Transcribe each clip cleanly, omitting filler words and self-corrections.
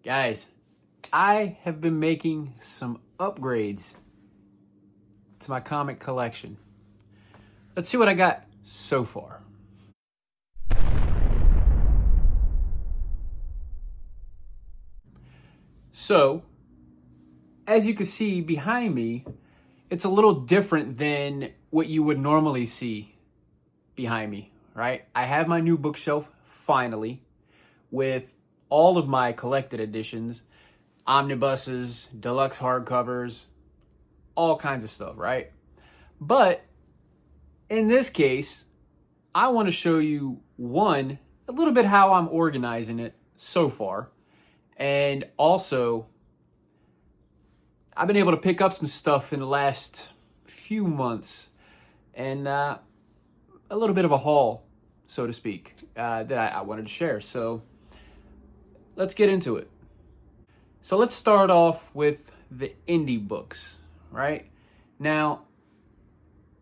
Guys, I have been making some upgrades to my comic collection. Let's see what I got so far. So, as you can see behind me, it's a little different than what you would normally see behind me, right? I have my new bookshelf finally with all of my collected editions, omnibuses, deluxe hardcovers, all kinds of stuff, right? But in this case, I want to show you a little bit how I'm organizing it so far. And also, I've been able to pick up some stuff in the last few months and a little bit of a haul, so to speak, that I wanted to share. So let's get into it. So let's start off with the indie books, right? Now,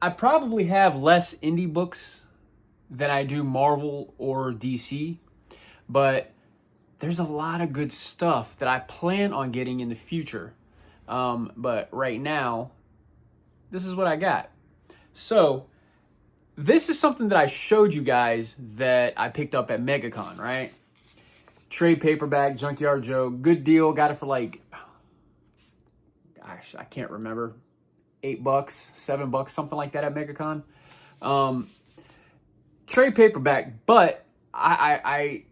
I probably have less indie books than I do Marvel or DC, but there's a lot of good stuff that I plan on getting in the future. But right now, this is what I got. So this is something that I showed you guys that I picked up at MegaCon, right? Trade paperback, Junkyard Joe, good deal. Got it for like, gosh, I can't remember, $8, $7, something like that at MegaCon. Trade paperback, but I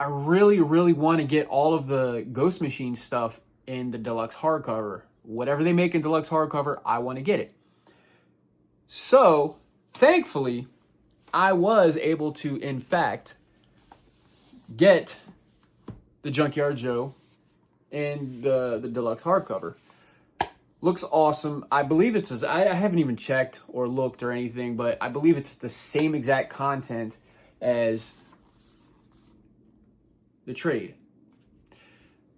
really, really want to get all of the Ghost Machine stuff in the deluxe hardcover. Whatever they make in deluxe hardcover, I want to get it. So, thankfully, I was able to, in fact, get the Junkyard Joe in the deluxe hardcover. Looks awesome. I believe it's, I haven't even checked or looked or anything, but I believe it's the same exact content as the trade.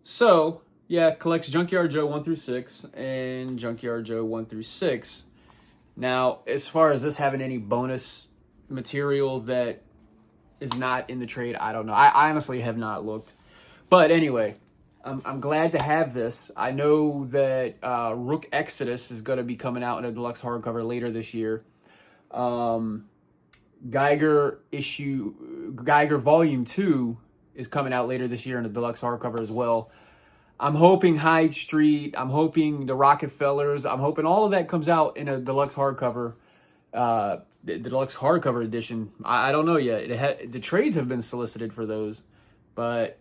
So, yeah, collects Junkyard Joe 1 through 6 and Junkyard Joe 1 through 6. Now, as far as this having any bonus material that is not in the trade, I don't know. I honestly have not looked. But anyway, I'm glad to have this. I know that Rook Exodus is going to be coming out in a deluxe hardcover later this year. Geiger Volume 2 is coming out later this year in a deluxe hardcover as well. I'm hoping Hyde Street, I'm hoping the Rockefellers, I'm hoping all of that comes out in a deluxe hardcover, the deluxe hardcover edition. I don't know yet. The trades have been solicited for those, but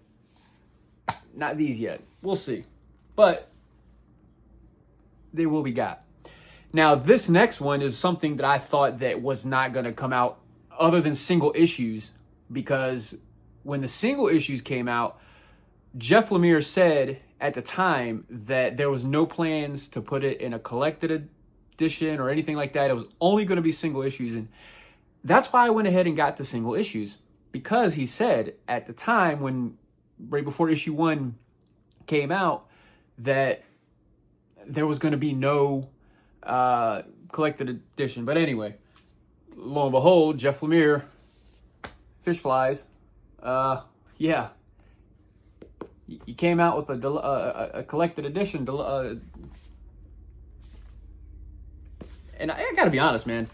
not these yet. We'll see. But they will be got. Now, this next one is something that I thought that was not going to come out other than single issues, because when the single issues came out, Jeff Lemire said at the time that there was no plans to put it in a collected edition or anything like that. It was only going to be single issues. And that's why I went ahead and got the single issues, because he said at the time, when right before issue 1 came out, that there was going to be no collected edition. But anyway, lo and behold, Jeff Lemire, fish flies. Yeah, he came out with a collected edition. And I gotta be honest, man.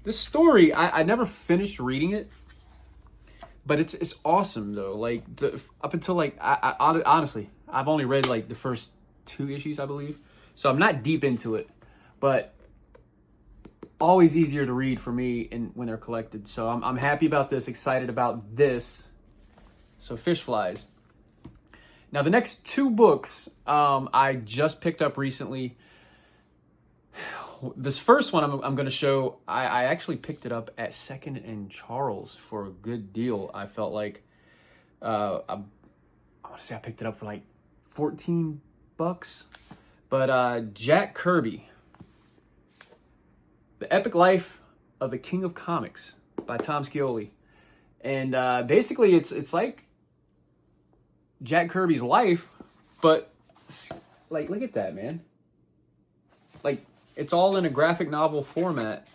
This story, I never finished reading it, but it's awesome though. Like up until like I honestly, I've only read like the first 2 issues, I believe, so I'm not deep into it. But always easier to read for me when they're collected. So I'm happy about this, excited about this. So fish flies. Now the next 2 books I just picked up recently. This first one I'm going to show, I actually picked it up at Second and Charles for a good deal. I felt like I want to say I picked it up for like $14. But Jack Kirby, The Epic Life of the King of Comics by Tom Scioli. And basically it's like Jack Kirby's life, but like, look at that, man. Like, it's all in a graphic novel format,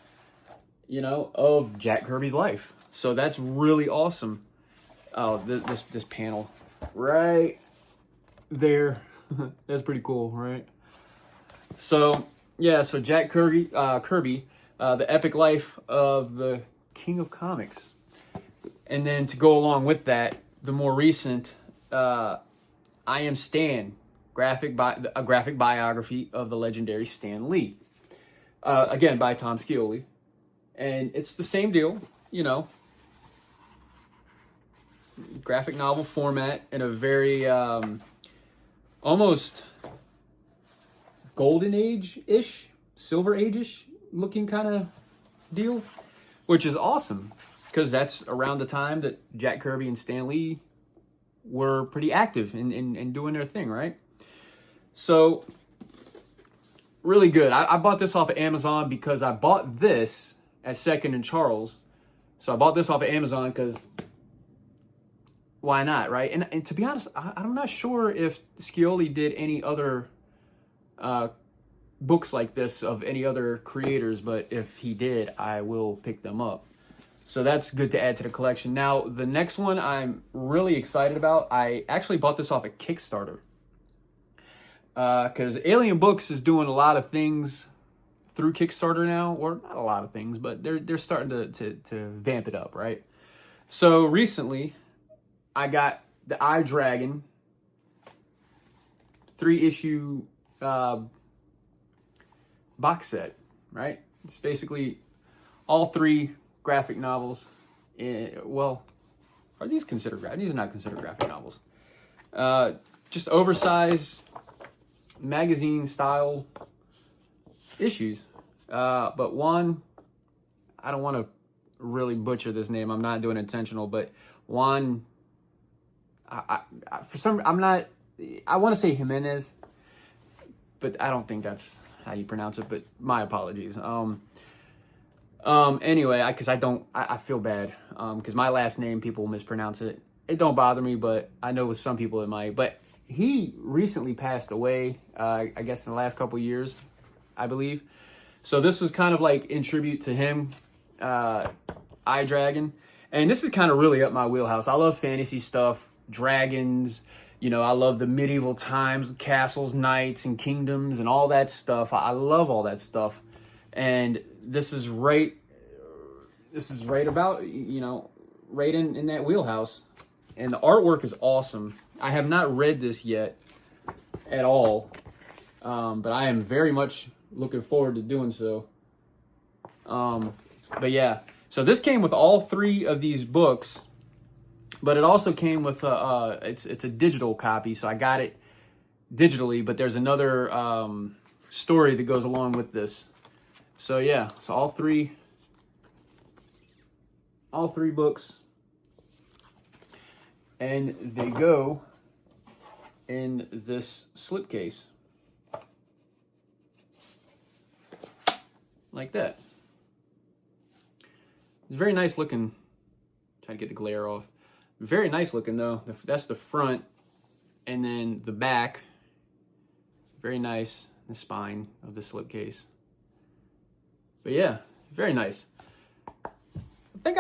you know, of Jack Kirby's life. So that's really awesome. Oh, this panel right there. That's pretty cool, right? So yeah, so Jack Kirby, the epic life of the King of Comics, and then to go along with that, the more recent I Am Stan, a graphic biography of the legendary Stan Lee, again by Tom Scioli, and it's the same deal, you know, graphic novel format in a very almost golden age-ish, silver age-ish looking kind of deal, which is awesome because that's around the time that Jack Kirby and Stan Lee were pretty active in doing their thing, right? So really good. I bought this off of Amazon because I bought this at Second and Charles. So I bought this off of Amazon because why not, right? And to be honest, I'm not sure if Scioli did any other books like this of any other creators, but if he did, I will pick them up. So that's good to add to the collection. Now, the next one I'm really excited about, I actually bought this off a Kickstarter. Because Alien Books is doing a lot of things through Kickstarter now, or not a lot of things, but they're starting to vamp it up, right? So recently, I got the Eye Dragon 3-issue box set, right? It's basically all 3 graphic novels. Well, are these considered graphic? These are not considered graphic novels. Just oversized magazine style issues. But one, I don't want to really butcher this name. I'm not doing it intentional, but one, I want to say Jimenez, but I don't think that's how you pronounce it, but my apologies. Anyway, because I feel bad, because my last name, people mispronounce it. It don't bother me, but I know with some people it might. But he recently passed away, I guess in the last couple years, I believe. So this was kind of like in tribute to him, Eye Dragon. And this is kind of really up my wheelhouse. I love fantasy stuff, dragons, you know, I love the medieval times, castles, knights, and kingdoms, and all that stuff. I love all that stuff. And this is right about, you know, right in that wheelhouse. And the artwork is awesome. I have not read this yet at all, but I am very much looking forward to doing so. But yeah, so this came with all 3 of these books, but it also came with it's a digital copy, so I got it digitally. But there's another story that goes along with this. So yeah, so all three books, and they go in this slipcase like that. It's very nice looking. Try to get the glare off. Very nice looking though. That's the front, and then the back. Very nice. The spine of the slipcase. But yeah, very nice. I think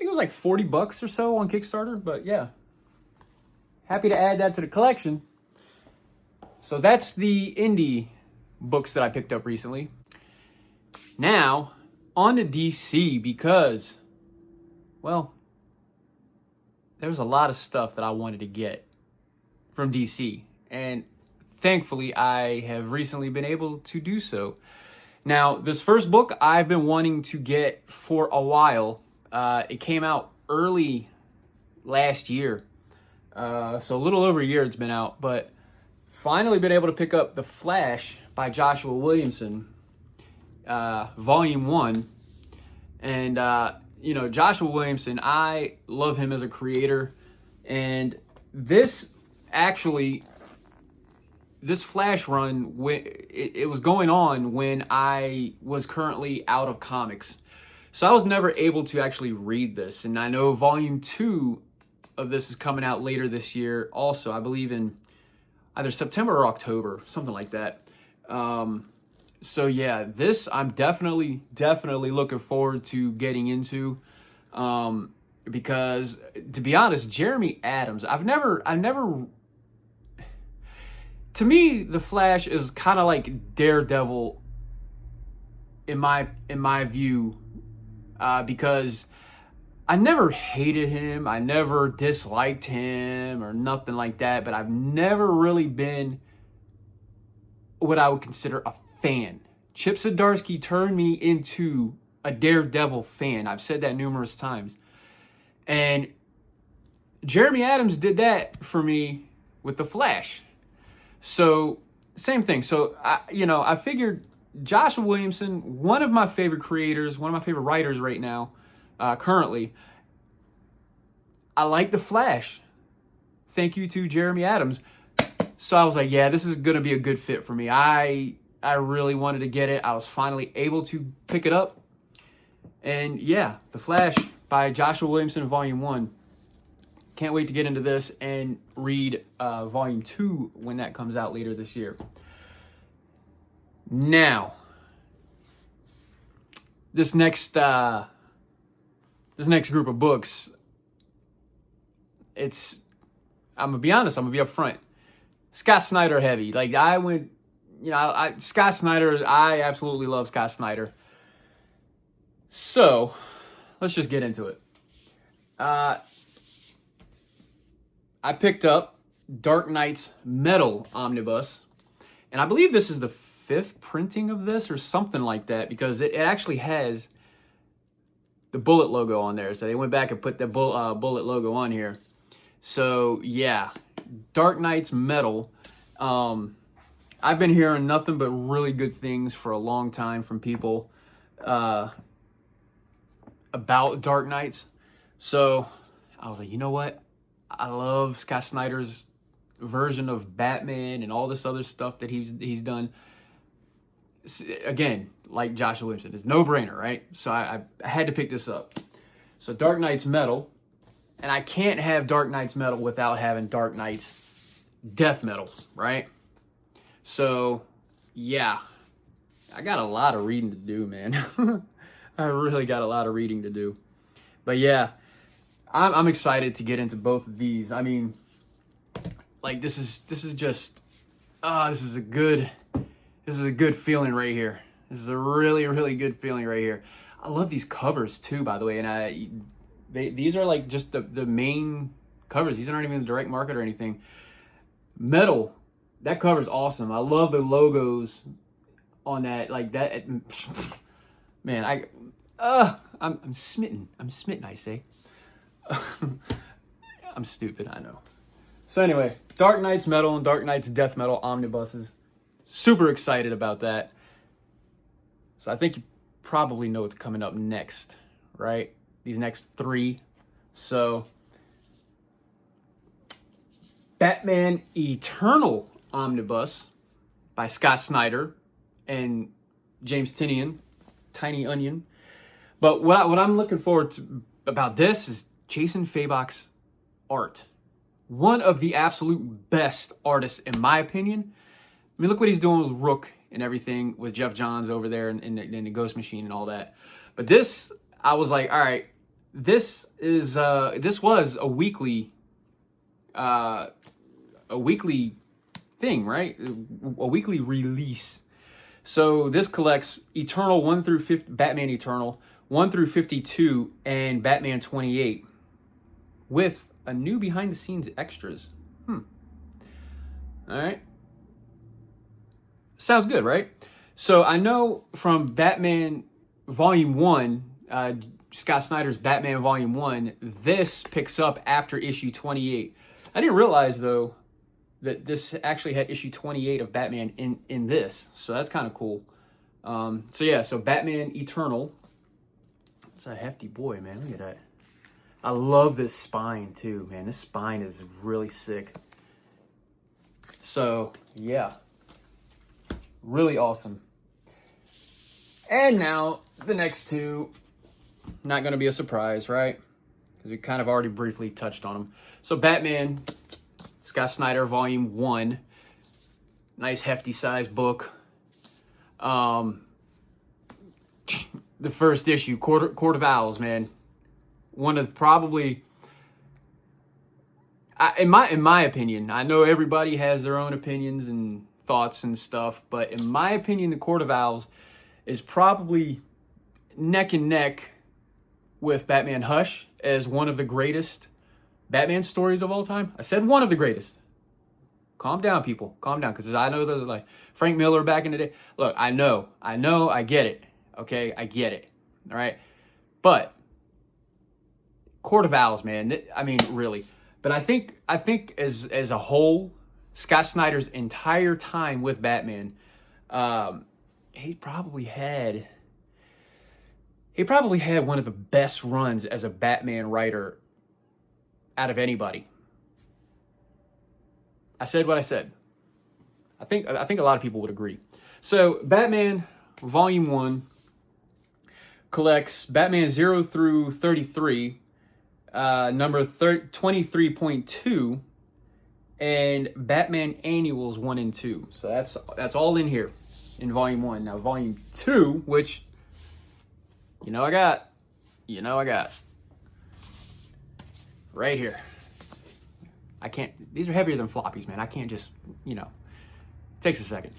it was like $40 or so on Kickstarter, but yeah. Happy to add that to the collection. So that's the indie books that I picked up recently. Now, on to DC, because, well, there's a lot of stuff that I wanted to get from DC. And thankfully, I have recently been able to do so. Now, this first book I've been wanting to get for a while. It came out early last year. So a little over a year it's been out. But finally been able to pick up The Flash by Joshua Williamson, Volume 1. And, you know, Joshua Williamson, I love him as a creator. And this Flash run, it was going on when I was currently out of comics. So I was never able to actually read this. And I know Volume 2 of this is coming out later this year also. I believe in either September or October, something like that. So yeah, this I'm definitely looking forward to getting into. Because to be honest, Jeremy Adams, I've never to me, the Flash is kind of like Daredevil in my view, because I never hated him, I never disliked him or nothing like that, but I've never really been what I would consider a fan. Chip Zdarsky turned me into a Daredevil fan. I've said that numerous times. And Jeremy Adams did that for me with The Flash. So, same thing. So, I figured Joshua Williamson, one of my favorite creators, one of my favorite writers right now, currently, I like The Flash. Thank you to Jeremy Adams. So I was like, yeah, this is going to be a good fit for me. I really wanted to get it. I was finally able to pick it up. And yeah, The Flash by Joshua Williamson, Volume 1. Can't wait to get into this and read Volume 2 when that comes out later this year. Now, this next group of books, I'm going to be honest, I'm going to be upfront. Scott Snyder heavy. Like, Scott Snyder, I absolutely love Scott Snyder. So, let's just get into it. I picked up Dark Knight's Metal Omnibus, and I believe this is the 5th printing of this or something like that, because it actually has the Bullet logo on there. So they went back and put the Bullet logo on here. So, yeah, Dark Knight's Metal. I've been hearing nothing but really good things for a long time from people about Dark Knights. So I was like, you know what? I love Scott Snyder's version of Batman and all this other stuff that he's done. Again, like Joshua Williamson, it's no-brainer, right? So I had to pick this up. So Dark Knight's Metal. And I can't have Dark Knight's Metal without having Dark Knight's Death Metal, right? So, yeah. I got a lot of reading to do, man. I really got a lot of reading to do. But yeah, I'm excited to get into both of these. I mean, like, this is a good feeling right here. This is a really, really good feeling right here. I love these covers too, by the way, and these are like just the main covers. These aren't even the direct market or anything. Metal, that cover's awesome. I love the logos on that, like that. Man, I'm smitten. I'm smitten, I say. I'm stupid, I know. So anyway, Dark Knight's Metal and Dark Knight's Death Metal omnibuses. Super excited about that. So I think you probably know what's coming up next, right? These next 3. So, Batman Eternal Omnibus by Scott Snyder and James Tiny Onion. But what I'm looking forward to about this is Jason Fabok's art. One of the absolute best artists, in my opinion. I mean, look what he's doing with Rook and everything, with Jeff Johns over there in the Ghost Machine and all that. But this, I was like, all right, this was a weekly thing, right? A weekly release. So this collects Eternal 1 through 50, Batman Eternal 1 through 52, and Batman 28, with a new behind the scenes extras. All right. Sounds good, right? So I know from Batman Volume 1, Scott Snyder's Batman Volume 1, this picks up after issue 28. I didn't realize, though, that this actually had issue 28 of Batman in this. So that's kind of cool. So Batman Eternal. It's a hefty boy, man. Look at that. I love this spine, too, man. This spine is really sick. So, yeah. Really awesome. And now, the next 2, not going to be a surprise, right? Because we kind of already briefly touched on them. So, Batman, Scott Snyder, Volume 1. Nice, hefty size book. The first issue, Court of Owls, man. One of probably... in my opinion, I know everybody has their own opinions and thoughts and stuff, but in my opinion, the Court of Owls is probably neck and neck with Batman Hush as one of the greatest Batman stories of all time. I said one of the greatest. Calm down, people. Calm down, because I know there's like Frank Miller back in the day. Look, I know, I get it. Okay, I get it. All right, but Court of Owls, man. I mean, really. But I think as a whole, Scott Snyder's entire time with Batman, he probably had one of the best runs as a Batman writer out of anybody. I said what I said. I think a lot of people would agree. So Batman Volume 1 collects Batman 0 through 33, number 23.2, and Batman Annuals 1 and 2. So that's all in here in Volume 1. Now Volume 2, which I got right here. I can't, these are heavier than floppies, man. I can't just, takes a second.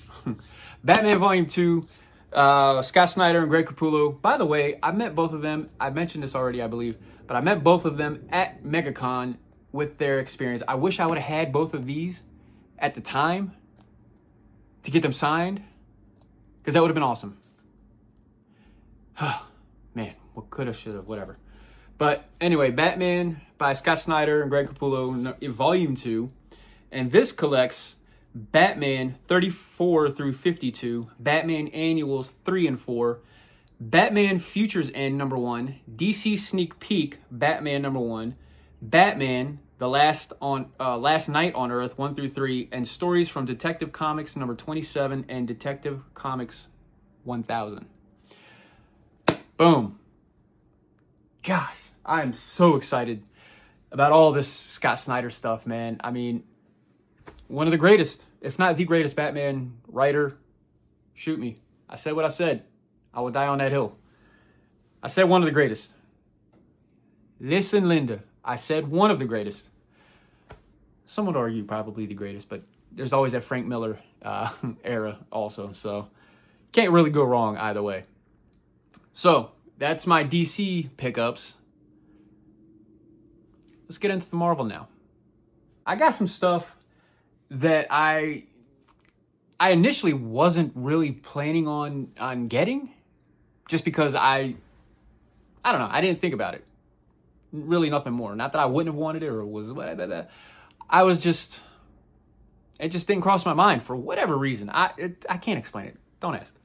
Batman Volume 2, Scott Snyder and Greg Capullo. By the way, I met both of them. I mentioned this already, I believe, but I met both of them at MegaCon with their experience. I wish I would have had both of these at the time to get them signed, because that would have been awesome. Man, what coulda, shoulda, whatever. But anyway, Batman by Scott Snyder and Greg Capullo, Volume 2. And this collects Batman 34 through 52, Batman Annuals 3 and 4, Batman Futures End number 1, DC Sneak Peek Batman number 1, Batman The Last Night on Earth 1 through 3, and stories from Detective Comics number 27 and Detective Comics 1000. Boom. Gosh, I am so excited about all this Scott Snyder stuff, man. I mean, one of the greatest, if not the greatest Batman writer. Shoot me. I said what I said. I will die on that hill. I said one of the greatest. Listen, Linda. I said one of the greatest. Some would argue probably the greatest, but there's always that Frank Miller era also. So can't really go wrong either way. So that's my DC pickups. Let's get into the Marvel now. I got some stuff that I initially wasn't really planning on getting, just because I don't know, I didn't think about it. Really nothing more. Not that I wouldn't have wanted it or was whatever. It just didn't cross my mind for whatever reason. I can't explain it. Don't ask.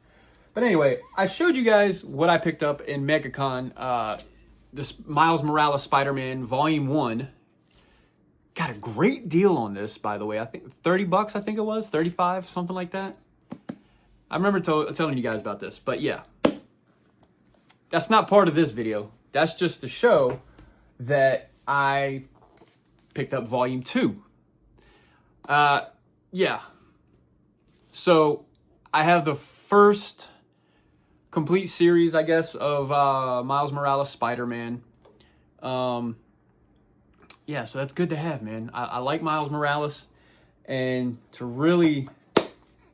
But anyway, I showed you guys what I picked up in MegaCon. This Miles Morales Spider-Man Volume 1. Got a great deal on this, by the way. I think $30, I think it was. 35, something like that. I remember telling you guys about this. But yeah, that's not part of this video. That's just to show that I picked up Volume 2. Yeah. So I have the first complete series, I guess, of Miles Morales Spider-Man. Yeah, so that's good to have, man. I like Miles Morales, and to really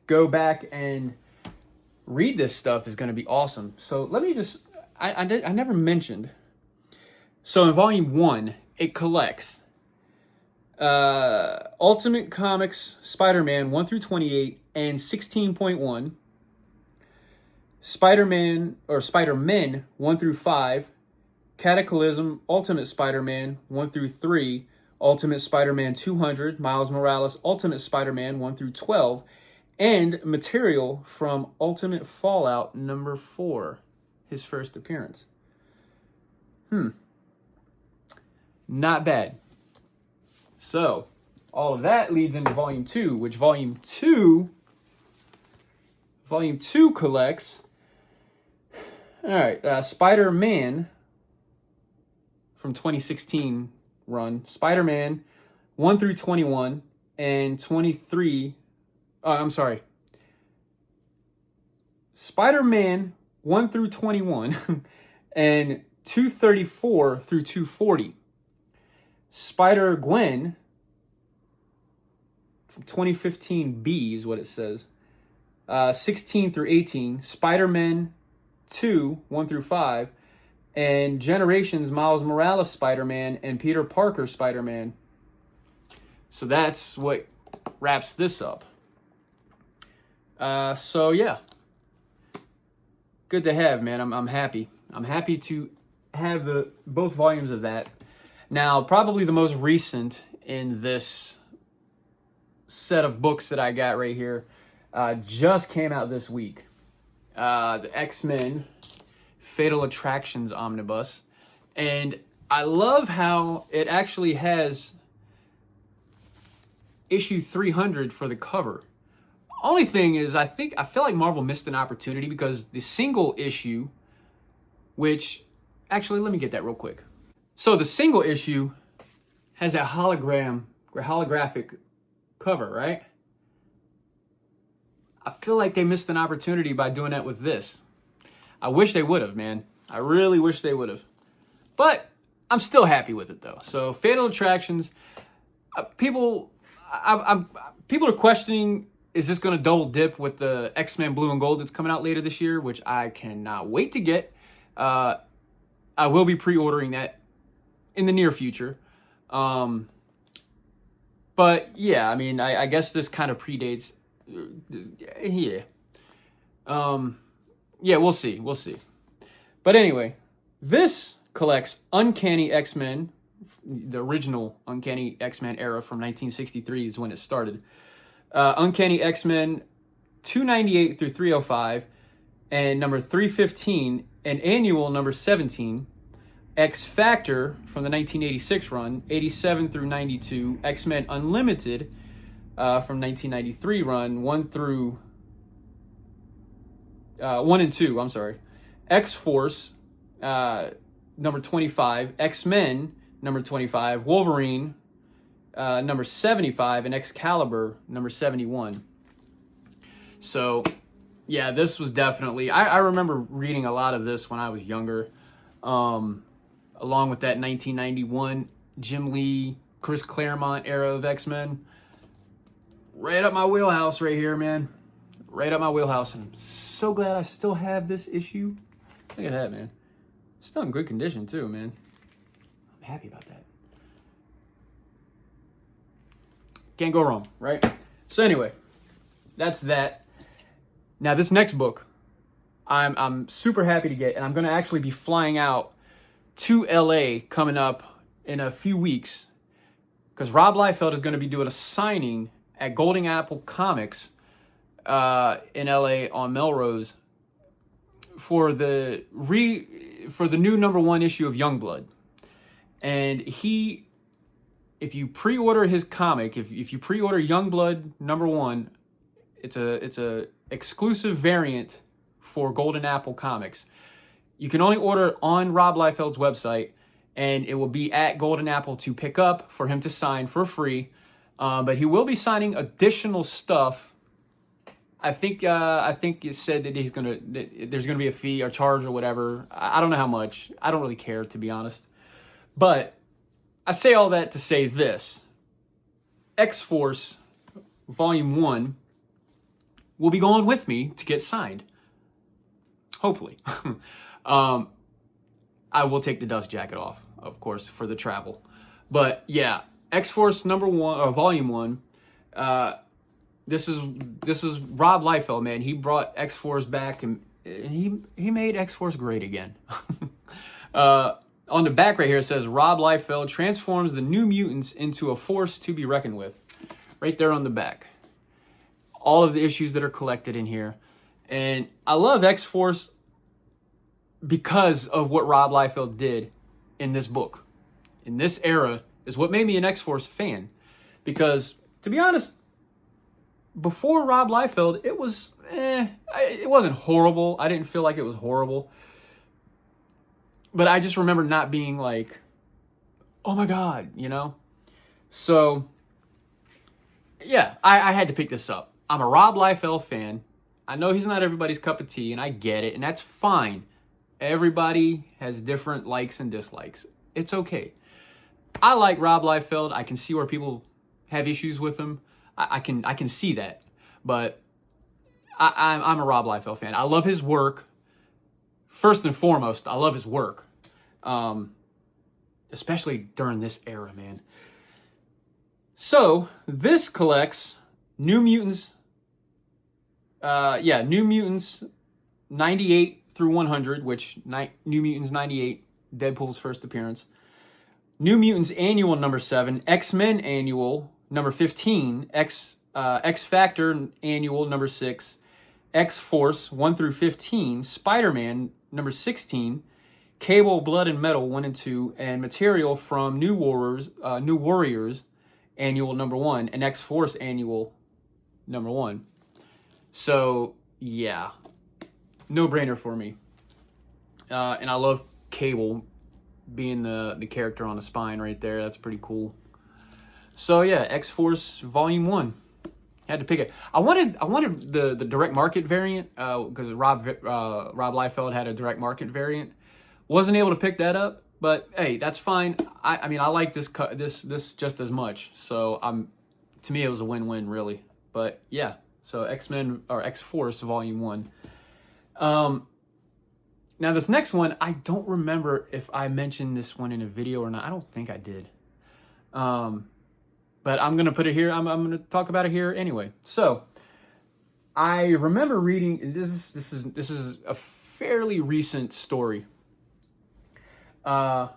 go back and read this stuff is going to be awesome. So let me just, I never mentioned. So in Volume 1, it collects Ultimate Comics Spider-Man 1 through 28 and 16.1, Spider-Man 1 through 5, Cataclysm Ultimate Spider-Man 1 through 3, Ultimate Spider-Man 200, Miles Morales Ultimate Spider-Man 1 through 12, and material from Ultimate Fallout number 4, his first appearance. Not bad. So, all of that leads into Volume 2, which Volume 2 collects, all right, Spider-Man from 2016 run, Spider-Man 1 through 21 and 23, Spider-Man 1 through 21 and 234 through 240. Spider-Gwen 2015B is what it says. 16 through 18, Spider-Man 2, 1 through 5, and Generations Miles Morales Spider-Man and Peter Parker Spider-Man. So that's what wraps this up. So yeah, good to have, man. I'm happy. I'm happy to have both volumes of that. Now, probably the most recent in this set of books that I got right here just came out this week. The X-Men Fatal Attractions Omnibus. And I love how it actually has issue 300 for the cover. Only thing is, I feel like Marvel missed an opportunity because the single issue, which, actually, let me get that real quick. So the single issue has that holographic cover, right? I feel like they missed an opportunity by doing that with this. I wish they would have, man. I really wish they would have. But I'm still happy with it, though. So Fatal Attractions, people are questioning, is this going to double dip with the X-Men Blue and Gold that's coming out later this year, which I cannot wait to get. I will be pre-ordering that in the near future. But yeah, I mean, I guess this kind of predates. Yeah. Yeah, we'll see. We'll see. But anyway, this collects Uncanny X-Men. The original Uncanny X-Men era from 1963 is when it started. Uncanny X-Men 298 through 305 and number 315 and annual number 17. X-Factor from the 1986 run, 87 through 92. X-Men Unlimited from 1993 run, 1 and 2, I'm sorry. X-Force, number 25. X-Men, number 25. Wolverine, number 75. And Excalibur, number 71. So, yeah, this was definitely... I remember reading a lot of this when I was younger. Along with that 1991 Jim Lee, Chris Claremont era of X-Men. Right up my wheelhouse right here, man. Right up my wheelhouse. And I'm so glad I still have this issue. Look at that, man. Still in good condition, too, man. I'm happy about that. Can't go wrong, right? So anyway, that's that. Now, this next book, I'm super happy to get, and I'm going to actually be flying out to LA coming up in a few weeks because Rob Liefeld is going to be doing a signing at Golden Apple Comics in LA on Melrose for the new #1 issue of Youngblood. And if you pre-order his comic, if you pre-order Youngblood #1, it's a exclusive variant for Golden Apple Comics. You can only order it on Rob Liefeld's website, and it will be at Golden Apple to pick up for him to sign for free. But he will be signing additional stuff. I think it said that there's gonna be a fee or charge or whatever. I don't know how much. I don't really care, to be honest. But I say all that to say this: X-Force Volume 1 will be going with me to get signed. Hopefully. I will take the dust jacket off, of course, for the travel. But yeah, X-Force #1 or Volume 1. This is Rob Liefeld, man. He brought X-Force back and he made X-Force great again. On the back right here it says Rob Liefeld transforms the New Mutants into a force to be reckoned with. Right there on the back. All of the issues that are collected in here. And I love X-Force because of what Rob Liefeld did in this book. In this era is what made me an X-Force fan. Because, to be honest, before Rob Liefeld, it wasn't horrible. I didn't feel like it was horrible. But I just remember not being like, oh my God, you know? So, yeah, I had to pick this up. I'm a Rob Liefeld fan. I know he's not everybody's cup of tea, and I get it, and that's fine. Everybody has different likes and dislikes. It's okay. I like Rob Liefeld. I can see where people have issues with him. I can see that. But I'm a Rob Liefeld fan. I love his work. First and foremost, I love his work. Especially during this era, man. So this collects New Mutants. New Mutants 98 through 100, which New Mutants 98, Deadpool's first appearance. New Mutants Annual number 7, X-Men Annual number 15, X Factor Annual number 6, X-Force 1 through 15, Spider-Man number 16, Cable Blood and Metal 1 and 2, and material from New Warriors Annual number 1, and X-Force Annual number 1. So, yeah, no-brainer for me. And I love Cable being the character on the spine right there. That's pretty cool. So, yeah, X-Force Volume 1. Had to pick it. I wanted the direct market variant because Rob Liefeld had a direct market variant. Wasn't able to pick that up, but hey, that's fine. I mean, I like this just as much. So to me, it was a win-win, really. But yeah. So X-Men or X-Force Volume 1. Now this next one, I don't remember if I mentioned this one in a video or not. I don't think I did. But I'm gonna put it here. I'm gonna talk about it here anyway. So I remember reading this is a fairly recent story. Fairly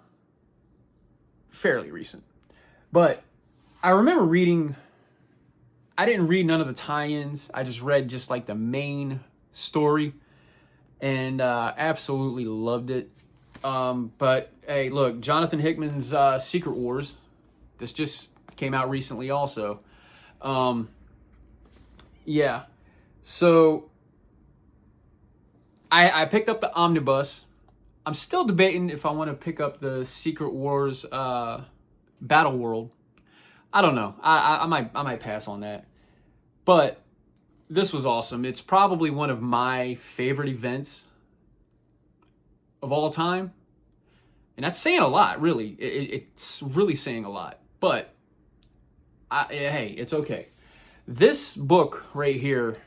recent. But I remember reading, I didn't read none of the tie-ins. I just read like the main story, and absolutely loved it. But hey, look, Jonathan Hickman's Secret Wars. This just came out recently also. Yeah. So I picked up the Omnibus. I'm still debating if I want to pick up the Secret Wars Battle World. I don't know. I might pass on that. But this was awesome. It's probably one of my favorite events of all time. And that's saying a lot, really. It's really saying a lot. But hey, it's okay. This book right here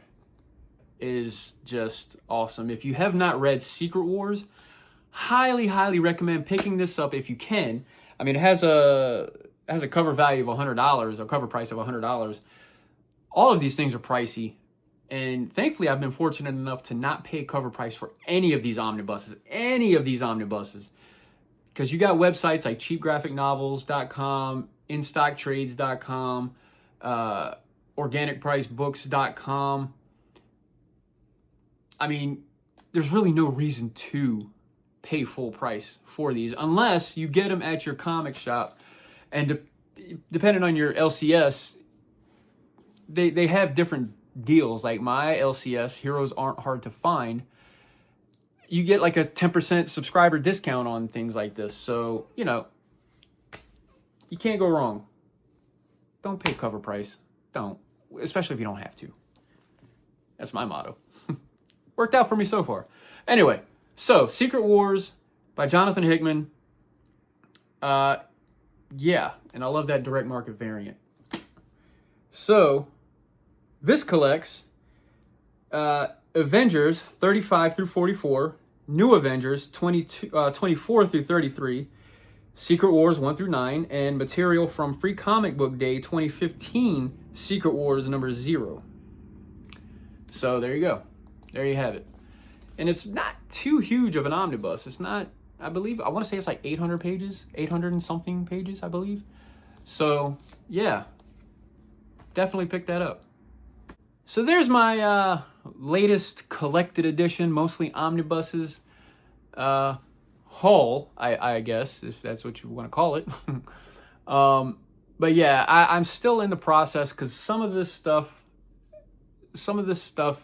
is just awesome. If you have not read Secret Wars, highly, highly recommend picking this up if you can. I mean, it has a cover value of $100, a cover price of $100. All of these things are pricey. And thankfully, I've been fortunate enough to not pay cover price for any of these omnibuses. Because you got websites like cheapgraphicnovels.com, instocktrades.com, organicpricebooks.com. I mean, there's really no reason to pay full price for these unless you get them at your comic shop. And depending on your LCS, they have different deals. Like my LCS, Heroes Aren't Hard to Find, you get like a 10% subscriber discount on things like this. So, you know, you can't go wrong. Don't pay cover price. Don't. Especially if you don't have to. That's my motto. Worked out for me so far. Anyway, so Secret Wars by Jonathan Hickman. Yeah, and I love that direct market variant. So, this collects Avengers 35 through 44, New Avengers 24 through 33, Secret Wars 1 through 9, and material from Free Comic Book Day 2015, Secret Wars number 0. So there you go. There you have it. And it's not too huge of an omnibus. It's not, I want to say it's like 800 pages, 800 and something pages, I believe. So, yeah, definitely pick that up. So there's my latest collected edition, mostly omnibuses, haul, I guess, if that's what you want to call it. But yeah, I'm still in the process because some of this stuff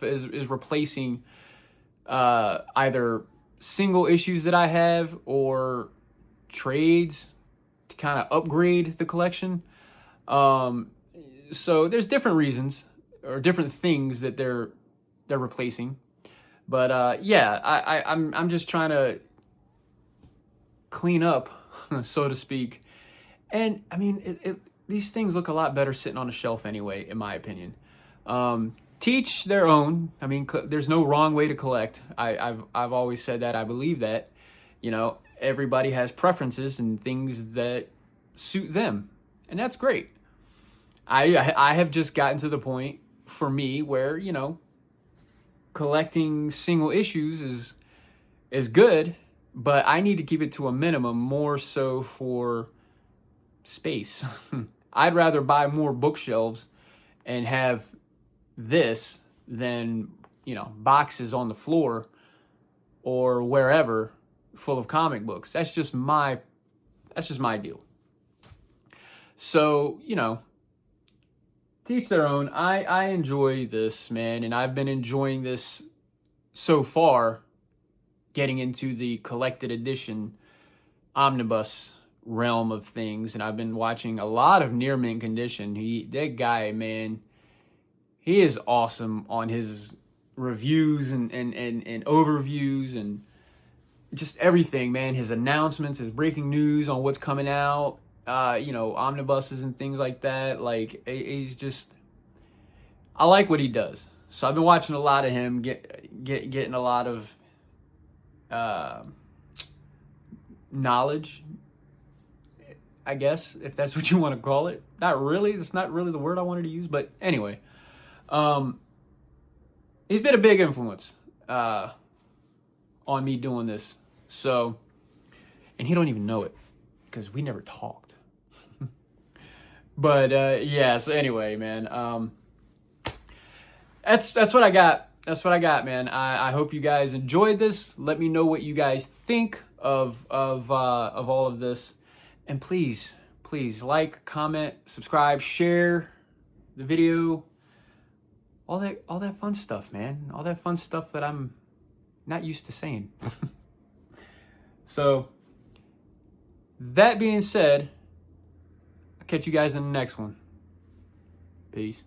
is replacing either single issues that I have or trades to kind of upgrade the collection. So there's different reasons or different things that they're replacing. But yeah, I'm just trying to clean up, so to speak. And I mean, these things look a lot better sitting on a shelf anyway, in my opinion. Teach their own. I mean, there's no wrong way to collect. I've always said that. I believe that. You know, everybody has preferences and things that suit them, and that's great. I have just gotten to the point for me where, you know, collecting single issues is good, but I need to keep it to a minimum, more so for space. I'd rather buy more bookshelves and have this than, you know, boxes on the floor or wherever full of comic books. That's just my deal. So, you know, teach their own. I enjoy this, man, and I've been enjoying this so far, getting into the collected edition Omnibus realm of things, and I've been watching a lot of near mint condition. That guy, man, he is awesome on his reviews and overviews and just everything, man. His announcements, his breaking news on what's coming out, you know, omnibuses and things like that. Like, he's just, I like what he does. So I've been watching a lot of him, getting a lot of knowledge, I guess, if that's what you want to call it. Not really. That's not really the word I wanted to use. But anyway, he's been a big influence on me doing this. So, and he don't even know it because we never talked. But yeah, so anyway, man, that's what I got. That's what I got, man. I hope you guys enjoyed this. Let me know what you guys think of all of this. And please like, comment, subscribe, share the video. All that fun stuff, man. All that fun stuff that I'm not used to saying. So, that being said, I'll catch you guys in the next one. Peace.